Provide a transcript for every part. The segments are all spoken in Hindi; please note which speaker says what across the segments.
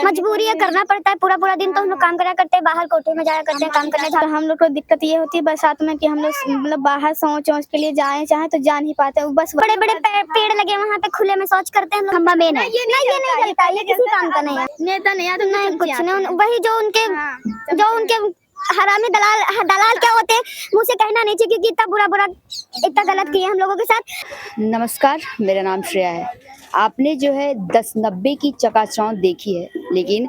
Speaker 1: मजबूरी है, करना पड़ता है। पूरा पूरा दिन तो हम लोग काम करा करते हैं, बाहर कोठे में जाया करते हैं काम करने।
Speaker 2: तो हम लोग को दिक्कत ये होती है बरसात में कि हम लोग मतलब बाहर शौच वौच के लिए जाए चाहे तो जा नहीं पाते। बस
Speaker 1: बड़े बड़े पेड़ लगे वहाँ पे, खुले में शौच करते हैं हम लोग। खंबा मेन है, ये नहीं चलता, ये किसी काम का नहीं है।
Speaker 2: नेता नहीं आता,
Speaker 1: नहीं कुछ नहीं, वही जो उनके हरामी दलाल दलाल क्या होते हैं, मुझे कहना नहीं चाहिए क्योंकि इतना बुरा इतना गलत किया हम लोगों के साथ।
Speaker 3: नमस्कार, मेरा नाम श्रेया है। आपने जो है 1090 की चकाचौंध देखी है, लेकिन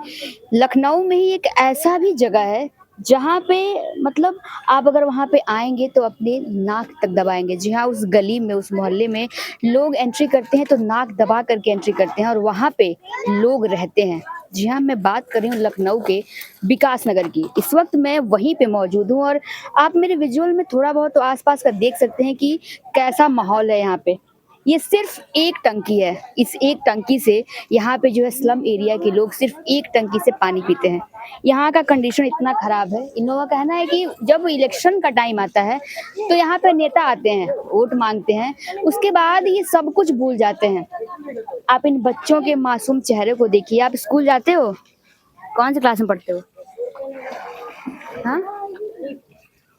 Speaker 3: लखनऊ में ही एक ऐसा भी जगह है जहाँ पे मतलब आप अगर वहाँ पे आएंगे तो अपने नाक तक दबाएंगे। जी हाँ, उस गली में, उस मोहल्ले में लोग एंट्री करते हैं तो नाक दबा करके एंट्री करते हैं और वहाँ पे लोग रहते हैं। जी हाँ, मैं बात कर रही हूँ लखनऊ के विकास नगर की। इस वक्त मैं वहीं पे मौजूद हूँ और आप मेरे विजुअल में थोड़ा बहुत तो आसपास का देख सकते हैं कि कैसा माहौल है यहाँ पे। ये सिर्फ एक टंकी है, इस एक टंकी से यहाँ पे जो है स्लम एरिया के लोग सिर्फ एक टंकी से पानी पीते हैं। यहाँ का कंडीशन इतना खराब है। इन लोगों का कहना है कि जब इलेक्शन का टाइम आता है तो यहाँ पे नेता आते हैं, वोट मांगते हैं, उसके बाद ये सब कुछ भूल जाते हैं। आप इन बच्चों के मासूम चेहरे को देखिए। आप स्कूल जाते हो? कौन से क्लास में पढ़ते हो? हाँ,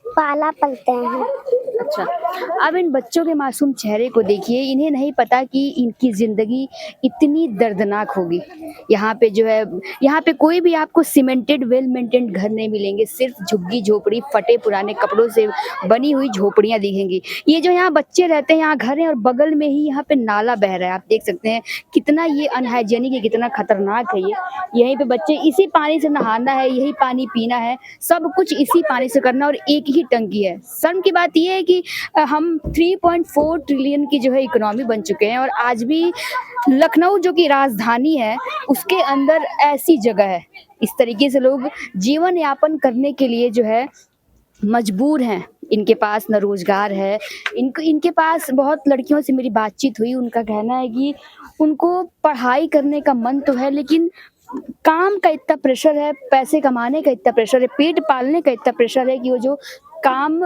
Speaker 1: पाला पलते हैं।
Speaker 3: अच्छा, अब इन बच्चों के मासूम चेहरे को देखिए। इन्हें नहीं पता कि इनकी ज़िंदगी इतनी दर्दनाक होगी। यहाँ पे जो है, यहाँ पे कोई भी आपको सीमेंटेड वेल मेंटेन्ड घर नहीं मिलेंगे, सिर्फ झुग्गी झोपड़ी, फटे पुराने कपड़ों से बनी हुई झोपड़ियाँ दिखेंगी। ये जो यहाँ बच्चे रहते हैं, यहाँ घर है और बगल में ही यहाँ पे नाला बह रहा है। आप देख सकते हैं कितना ये अनहाइजेनिक है, कितना खतरनाक है ये। यहीं पे बच्चे, इसी पानी से नहाना है, यही पानी पीना है, सब कुछ इसी पानी से करना और एक ही टंकी है। शर्म की बात यह है कि हम 3.4 ट्रिलियन की जो है इकोनॉमी बन चुके हैं और आज भी लखनऊ जो कि राजधानी है उसके अंदर ऐसी जगह है। इस तरीके से लोग जीवन यापन करने के लिए जो है मजबूर हैं। इनके पास न रोजगार है, इनके पास बहुत लड़कियों से मेरी बातचीत हुई, उनका कहना है कि उनको पढ़ाई करने का मन तो है लेकिन काम का इतना प्रेशर है, पैसे कमाने का इतना प्रेशर है, पेट पालने का इतना प्रेशर है कि वो जो काम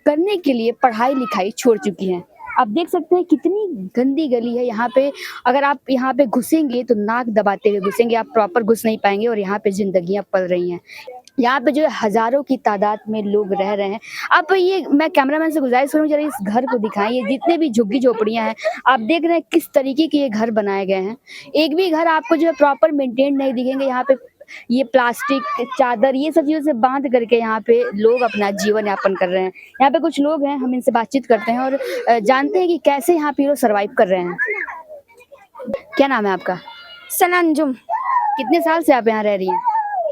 Speaker 3: करने के लिए पढ़ाई लिखाई छोड़ चुकी हैं। आप देख सकते हैं कितनी गंदी गली है यहाँ पे। अगर आप यहाँ पे घुसेंगे तो नाक दबाते हुए घुसेंगे, आप प्रॉपर घुस नहीं पाएंगे और यहाँ पे जिंदगियां पल रही हैं। यहाँ पे जो है हजारों की तादाद में लोग रह रहे हैं। आप ये, मैं कैमरामैन से गुजारिश करूँ जरा इस घर को दिखाएं। ये जितने भी झुग्गी झोपड़ियाँ हैं, आप देख रहे हैं किस तरीके के ये घर बनाए गए हैं। एक भी घर आपको जो है प्रॉपर मेंटेन नहीं दिखेंगे। यहाँ पे ये प्लास्टिक, चादर, ये सब चीज़ों से बांध करके यहाँ पे लोग अपना जीवन यापन कर रहे हैं। यहाँ पे कुछ लोग हैं, हम इनसे बातचीत करते हैं और जानते हैं कि कैसे यहाँ पे लोग सर्वाइव कर रहे हैं। क्या नाम है आपका?
Speaker 2: सनंजुम।
Speaker 3: कितने साल से आप यहाँ रह रही हैं?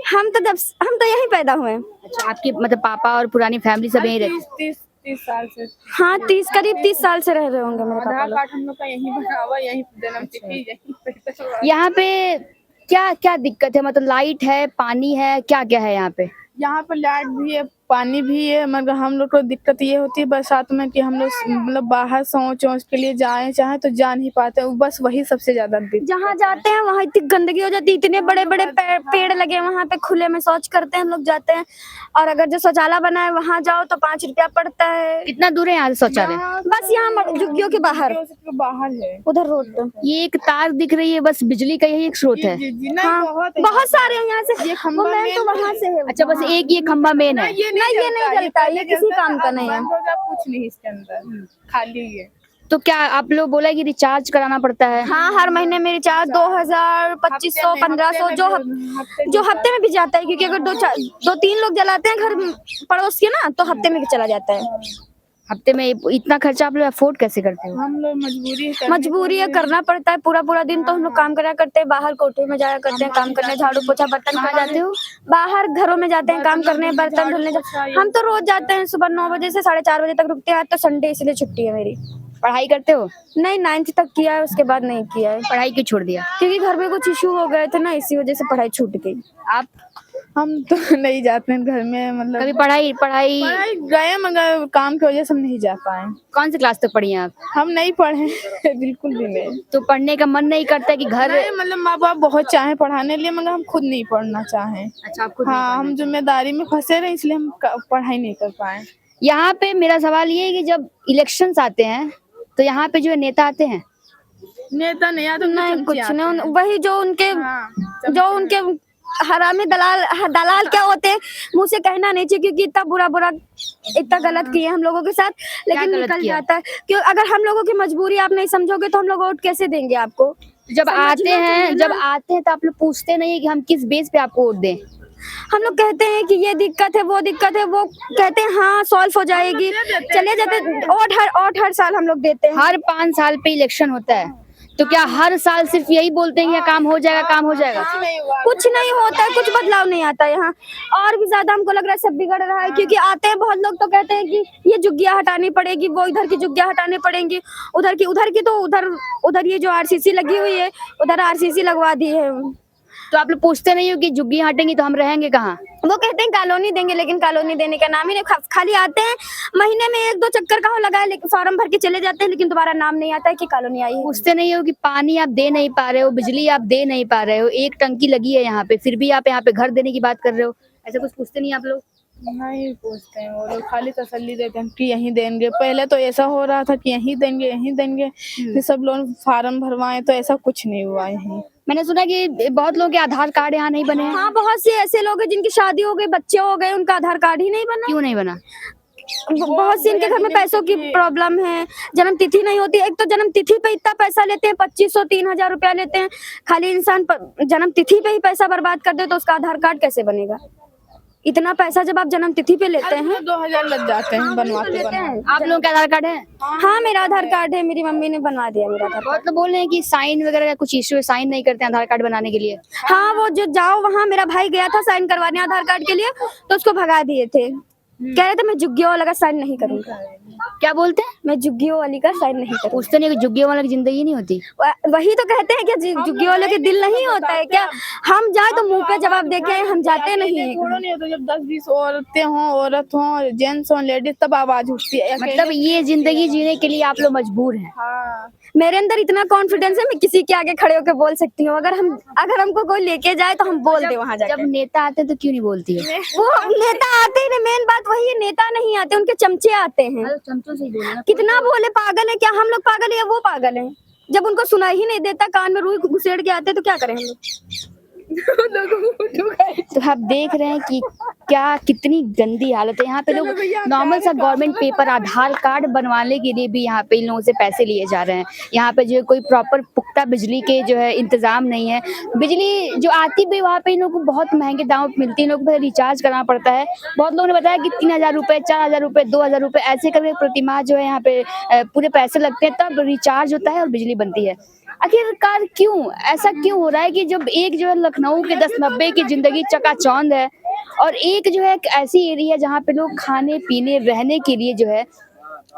Speaker 2: हम तो यहीं पैदा हुए हैं।
Speaker 3: अच्छा, आपके मतलब पापा और पुरानी फैमिली सब यहीं रहती है?
Speaker 4: 30 साल से।
Speaker 2: हाँ, करीब 30 साल से रह रहे होंगे मेरे पापा
Speaker 4: आधार
Speaker 2: लोग।
Speaker 4: कार्ड हम लोग का यहीं बना हुआ, यहीं जन्म तिथि, यहीं।
Speaker 3: यहाँ पे क्या क्या दिक्कत है? मतलब लाइट है, पानी है, क्या क्या है यहाँ पे?
Speaker 4: यहाँ पर लाइट भी है, पानी भी है, मगर हम लोग को दिक्कत ये होती है बरसात में कि हम लोग मतलब बाहर शौच वौच के लिए जाए चाहे तो जा नहीं पाते। बस वही सबसे ज्यादा दिक्कत।
Speaker 2: जहाँ जाते हैं वहाँ इतनी गंदगी हो जाती है, इतने बड़े बड़े पेड़ लगे वहाँ पे, खुले में शौच करते हैं हम लोग जाते हैं। और अगर जो शौचालय बना है वहाँ जाओ तो 5 रुपया पड़ता है।
Speaker 3: कितना दूर है यहाँ से शौचालय?
Speaker 2: बस यहाँ झुग्गियों के बाहर
Speaker 4: बाहर है,
Speaker 2: उधर रोड पे।
Speaker 3: ये एक तार दिख रही है, बस बिजली का यही एक स्रोत है?
Speaker 2: हाँ, बहुत सारे हैं यहाँ से।
Speaker 4: ये
Speaker 2: वो
Speaker 4: खंबा
Speaker 2: मेन तो वहाँ से है।
Speaker 3: अच्छा, बस एक ये खंबा मेन है?
Speaker 4: ये
Speaker 2: नहीं जलता, ये किसी काम का नहीं है।
Speaker 4: कुछ नहीं इसके अंदर, खाली है।
Speaker 3: तो क्या आप लोग बोला कि रिचार्ज कराना पड़ता है?
Speaker 2: हाँ, हर महीने में रिचार्ज 2000, 2500, 1500 जो हफ्ते में भी जाता है, क्योंकि अगर 2-3 लोग जलाते हैं घर पड़ोस के ना, तो हफ्ते में भी चला जाता है।
Speaker 3: हफ्ते में इतना खर्चा आप लोग अफोर्ड कैसे करते हो?
Speaker 4: हम लोग
Speaker 2: मजबूरी है, करना पड़ता है। पूरा पूरा दिन तो हम लोग काम करा करते हैं, बाहर कोठे में जाया करते हैं काम करने, झाड़ू पोछा बर्तन।
Speaker 3: कहाँ जाते हो?
Speaker 2: बाहर घरों में जाते हैं काम करने, बर्तन धुलने। हम तो रोज जाते हैं, सुबह 9 बजे से 4:30 बजे तक रुकते हैं। आज तो संडे इसलिए छुट्टी है मेरी।
Speaker 3: पढ़ाई करते हो?
Speaker 2: नहीं, 9th तक किया है, उसके बाद नहीं किया है।
Speaker 3: पढ़ाई क्यों छोड़ दिया?
Speaker 2: क्योंकि घर में कुछ इशू हो गए थे ना, इसी वजह से पढ़ाई छूट गई।
Speaker 3: आप
Speaker 4: हम तो नहीं जाते हैं घर में, मतलब
Speaker 3: कभी पढ़ाई
Speaker 4: गए मगर काम की वजह से हम नहीं जा पाए।
Speaker 3: कौन सी क्लास तक पढ़ी हैं आप?
Speaker 4: हम नहीं पढ़े बिल्कुल भी नहीं।
Speaker 3: तो पढ़ने का मन नहीं करता कि घर?
Speaker 4: नहीं, मतलब माँ बाप बहुत चाहे पढ़ाने लिए मगर हम खुद नहीं पढ़ना चाहें।
Speaker 3: अच्छा, आप खुद?
Speaker 4: हाँ, हम जिम्मेदारी में फंसे रहे इसलिए हम पढ़ाई नहीं कर पाए।
Speaker 3: यहाँ पे मेरा सवाल ये है कि जब इलेक्शंस आते हैं तो यहाँ पे जो है नेता आते हैं?
Speaker 4: नेता नहीं आता,
Speaker 2: नहीं कुछ नहीं, वही जो उनके
Speaker 4: हाँ,
Speaker 2: हरामी दलाल क्या होते हैं, मुंह से कहना नहीं चाहिए क्योंकि इतना बुरा इतना गलत किए हम लोगों के साथ, लेकिन
Speaker 3: गलत
Speaker 2: निकल
Speaker 3: किया?
Speaker 2: जाता है। क्यों अगर हम लोगों की मजबूरी आप नहीं समझोगे तो हम लोग वोट कैसे देंगे आपको?
Speaker 3: जब
Speaker 2: समझना
Speaker 3: आते
Speaker 2: चाहिए
Speaker 3: हैं
Speaker 2: ना।
Speaker 3: तो आप लोग पूछते नहीं है कि हम किस बेस पे आपको वोट दें?
Speaker 2: हम लोग कहते हैं कि ये दिक्कत है वो दिक्कत है, वो कहते हैं हाँ सॉल्व हो जाएगी, चले जाते। वोट हर साल हम लोग देते हैं।
Speaker 3: हर 5 साल पे इलेक्शन होता है, तो क्या हर साल सिर्फ यही बोलते हैं कि काम हो जाएगा, काम हो जाएगा?
Speaker 2: कुछ नहीं होता है, कुछ बदलाव नहीं आता है यहाँ। और भी ज्यादा हमको लग रहा है सब बिगड़ रहा है, क्योंकि आते हैं बहुत लोग तो कहते हैं कि ये झुग्गियां हटानी पड़ेगी, वो इधर की झुग्गियां हटानी पड़ेंगी, उधर की तो उधर ये जो आरसीसी लगी हुई है उधर आरसीसी लगवा दी है।
Speaker 3: तो आप लोग पूछते नहीं हो कि झुग्गियां हटेंगी तो हम रहेंगे कहाँ?
Speaker 2: वो कहते हैं कॉलोनी देंगे, लेकिन कॉलोनी देने का नाम ही नहीं। खाली आते हैं महीने में 1-2 चक्कर का हो लगा है, लेकिन फॉर्म भर के चले जाते हैं, लेकिन दोबारा नाम नहीं आता है कि कॉलोनी आई है।
Speaker 3: पूछते नहीं हो कि पानी आप दे नहीं पा रहे हो, बिजली आप दे नहीं पा रहे हो, एक टंकी लगी है यहाँ पे, फिर भी आप यहाँ पे घर देने की बात कर रहे हो? ऐसा कुछ पूछते नहीं आप लोग?
Speaker 4: नहीं पूछते हैं, वो लोग खाली तसल्ली देते हैं कि यहीं देंगे। पहले तो ऐसा हो रहा था कि यहीं देंगे, फिर सब लोग फार्म भरवाए तो ऐसा कुछ नहीं हुआ यहीं।
Speaker 3: मैंने सुना कि बहुत लोगों के आधार कार्ड यहाँ नहीं बने हैं।
Speaker 2: हाँ, बहुत से ऐसे लोग हैं जिनकी शादी हो गई, बच्चे हो गए, उनका आधार कार्ड ही नहीं बना।
Speaker 3: क्यों नहीं बना?
Speaker 2: बहुत से इनके घर में पैसों की प्रॉब्लम है, जन्म तिथि नहीं होती। एक तो जन्म तिथि पे इतना पैसा लेते हैं, 2500-3000 रुपया लेते हैं। खाली इंसान जन्म तिथि पे ही पैसा बर्बाद कर दे तो उसका आधार कार्ड कैसे बनेगा? इतना पैसा जब आप जन्म तिथि पे लेते हैं।
Speaker 4: 2000 लग जाते हैं बनवाते।
Speaker 3: आप लोगों का आधार कार्ड है?
Speaker 2: हाँ, मेरा आधार कार्ड है, मेरी मम्मी ने बनवा दिया मेरा आधार कार्ड।
Speaker 3: बहुत लोग बोल रहे हैं कि साइन वगैरह का कुछ इश्यू है, साइन नहीं करते हैं आधार कार्ड बनाने के लिए।
Speaker 2: हाँ, वो जो जाओ वहाँ, मेरा भाई गया था साइन करवाने आधार कार्ड के लिए, तो उसको भगा दिए थे। कह रहे थे मैं झुग्गियों वाला का साइन नहीं करूंगा।
Speaker 3: क्या बोलते हैं?
Speaker 2: मैं झुग्गियों वाली का साइन नहीं करूंगा।
Speaker 3: पूछते नहीं कि झुग्गियों वाला की जिंदगी नहीं होती?
Speaker 2: वही तो कहते हैं कि झुग्गियों वाले के दिल नहीं होता है क्या? हम जाए तो मुंह पे जवाब देके आए, हम जाते नहीं।
Speaker 4: थोड़ा नहीं होता, जब 10-20 औरतें हों, औरत हों, जेंट्स हों, लेडीज, तब आवाज उठती है।
Speaker 3: मतलब ये जिंदगी जीने के लिए आप लोग मजबूर हैं।
Speaker 4: हाँ,
Speaker 2: मेरे अंदर इतना कॉन्फिडेंस है, मैं किसी के आगे खड़े होकर बोल सकती हूँ। अगर हमको कोई लेके जाए तो हम बोल दे वहाँ जाके।
Speaker 3: जब नेता आते हैं तो क्यों नहीं बोलती है?
Speaker 2: वो नेता आते ही नहीं, मेन बात वही है, नेता नहीं आते, उनके चमचे आते हैं।
Speaker 3: चमचों से ही बोलना।
Speaker 2: कितना बोले, पागल है क्या? हम लोग पागल है या वो पागल है? जब उनको सुनाई ही नहीं देता, कान में रुई घुसेड़ के आते तो क्या करें हम लोग?
Speaker 3: तो आप देख रहे हैं कि क्या कितनी गंदी हालत है। यहाँ पे लोग नॉर्मल सा गवर्नमेंट पेपर, आधार कार्ड बनवाने के लिए भी यहाँ पे इन लोगों से पैसे लिए जा रहे हैं। यहाँ पे जो है कोई प्रॉपर पुख्ता बिजली के जो है इंतजाम नहीं है। बिजली जो आती भी वहाँ पे इन लोगों को बहुत महंगे दामों पे मिलती है, इन लोगों को रिचार्ज करना पड़ता है। बहुत लोगों ने बताया कि 3000 रुपये, 4000 रुपये, 2000 रुपये ऐसे करके प्रतिमाह जो है यहाँ पे पूरे पैसे लगते हैं, तब रिचार्ज होता है और बिजली बनती है। आखिरकार क्यों ऐसा क्यों हो रहा है कि जब एक जो है लखनऊ के 10-90 की जिंदगी चकाचौंध है, और एक जो है एक ऐसी एरिया जहाँ पे लोग खाने पीने रहने के लिए जो है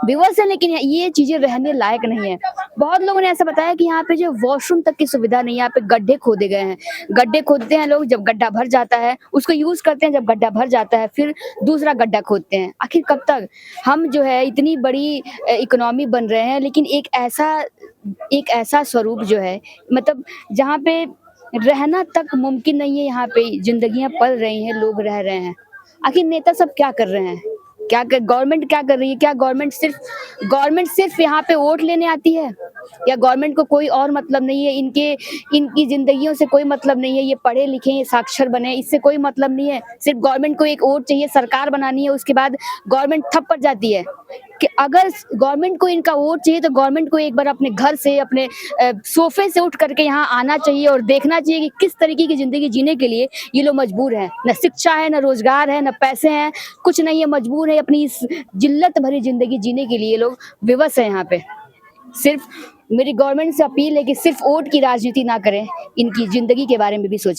Speaker 3: विवश है, लेकिन ये चीजें रहने लायक नहीं है। बहुत लोगों ने ऐसा बताया कि यहाँ पे जो वॉशरूम तक की सुविधा नहीं है, यहाँ पे गड्ढे खोदे गए हैं। गड्ढे खोदते हैं लोग, जब गड्ढा भर जाता है उसको यूज करते हैं, जब गड्ढा भर जाता है फिर दूसरा गड्ढा खोदते हैं। आखिर कब तक? हम जो है इतनी बड़ी इकोनॉमी बन रहे हैं, लेकिन एक ऐसा स्वरूप जो है, मतलब जहाँ पे रहना तक मुमकिन नहीं है, यहाँ पे जिंदगियां पल रही हैं, लोग रह रहे हैं। आखिर नेता सब क्या कर रहे हैं? गवर्नमेंट क्या कर रही है? क्या गवर्नमेंट सिर्फ यहाँ पे वोट लेने आती है, या गवर्नमेंट को कोई और मतलब नहीं है? इनकी जिंदगियों से कोई मतलब नहीं है, ये पढ़े लिखे, ये साक्षर बने, इससे कोई मतलब नहीं है। सिर्फ गवर्नमेंट को एक वोट चाहिए, सरकार बनानी है, उसके बाद गवर्नमेंट ठप पड़ जाती है। कि अगर गवर्नमेंट को इनका वोट चाहिए तो गवर्नमेंट को एक बार अपने घर से, अपने सोफे से उठ करके यहाँ आना चाहिए और देखना चाहिए कि किस तरीके की जिंदगी जीने के लिए ये लोग मजबूर हैं। न शिक्षा है, न रोजगार है, न पैसे हैं, कुछ नहीं है, मजबूर है अपनी इस जिल्लत भरी जिंदगी जीने के लिए। लोग विवश है यहाँ पे। सिर्फ मेरी गवर्नमेंट से अपील है कि सिर्फ वोट की राजनीति ना करें, इनकी जिंदगी के बारे में भी सोचें।